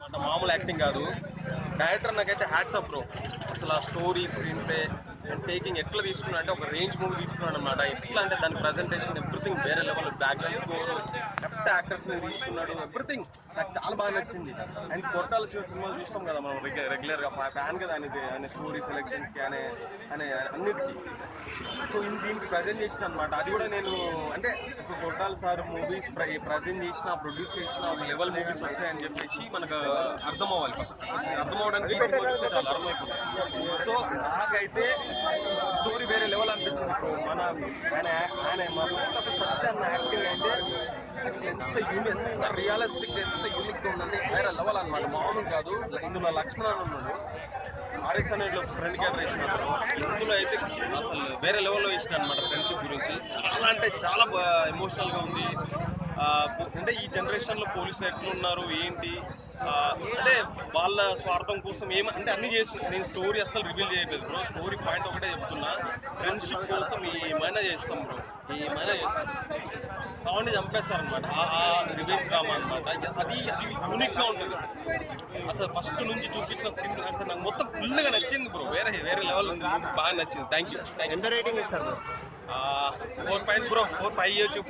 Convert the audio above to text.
అంటే మామూలు యాక్టింగ్ కాదు. డైరెక్టర్ నాకైతే హ్యాట్స్ ఆఫ్ బ్రో. అసలు ఆ story, screen play and taking ఎట్లా తీసుకున్నా అంటే ఒక రేంజ్ మూవీ తీసుకున్నాడు అనమాట. ఎట్లా అంటే దాని ప్రజెంటేషన్ ఎవ్రీథింగ్ వేరే level, background score, correct actors ని తీసుకున్నాడు, ఎవ్రీథింగ్ నాకు చాలా బాగా నచ్చింది. అండ్ కొట్టాల శివ సినిమాలు చూస్తాం కదా మనం రెగ్యులర్ గా, ఫ్యాన్ కదా ఆయన స్టోరీ సెలెక్షన్స్ కి అనే అన్నిటికీ. సో దీనికి ప్రజెంట్ చేసిన అనమాట. అది కూడా నేను అంటే ఇప్పుడు కొట్టాల సార్ మూవీస్ ప్రజెంట్ చేసిన, ప్రొడ్యూస్ చేసిన ఒక లెవెల్ మూవీస్ వస్తాయని చెప్పేసి మనకు అర్థం అవ్వాలి. ఫస్ట్ అర్థం అవడానికి ఈ సినిమా చూస్తే చాలా అర్థమైపోతుంది. సో నాకైతే స్టోరీ వేరే లెవెల్ అనిపించింది. మన ఆయన ఆయన మా ముస్తఫా సత్య అన్న యాక్టింగ్ అయితే అసలు ఎంత రియలిస్టిక్, ఎంత యూనిక్ గా ఉందంటే వేరే లెవెల్ అనమాట. మామూలు కాదు. ఇందులో లక్ష్మణ్ ఉన్నాడు, ఆర్ఎక్స్ అనేది ఫ్రెండ్ క్యారెక్టర్ వేసినప్పుడు. ఇందులో అయితే అసలు వేరే లెవెల్లో వేసిన అనమాట. ఫ్రెండ్షిప్ గురించి చాలా అంటే చాలా ఎమోషనల్ గా ఉంది. అంటే ఈ జనరేషన్ లో పోలీసులు ఎట్లున్నారు ఏంటి, అంటే వాళ్ళ స్వార్థం కోసం అంటే అన్ని చేసి, నేను స్టోరీ అసలు రివీల్ చేయట్లేదు బ్రో. స్టోరీ పాయింట్ ఒకటే చెప్తున్నా, ఫ్రెండ్షిప్ కోసం ఏమైనా చేస్తాం బ్రో, ఏమైనా చేస్తాం. కావాలంటే చంపేస్తారనమాట. ఆ రివెంజ్ డ్రామా అనమాట. అది యూనిక్ గా ఉంటుంది. అసలు ఫస్ట్ నుంచి చూపించిన స్క్రీన్ అసలు నాకు మొత్తం ఫుల్ గా నచ్చింది బ్రో. వేరే లెవెల్ ఉంది, బాగా నచ్చింది. Thank you. ఎంత రేటింగ్ ఇస్తారు బ్రో? 4 పాయింట్ బ్రో, 4 5 ఇవ్వచ్చు.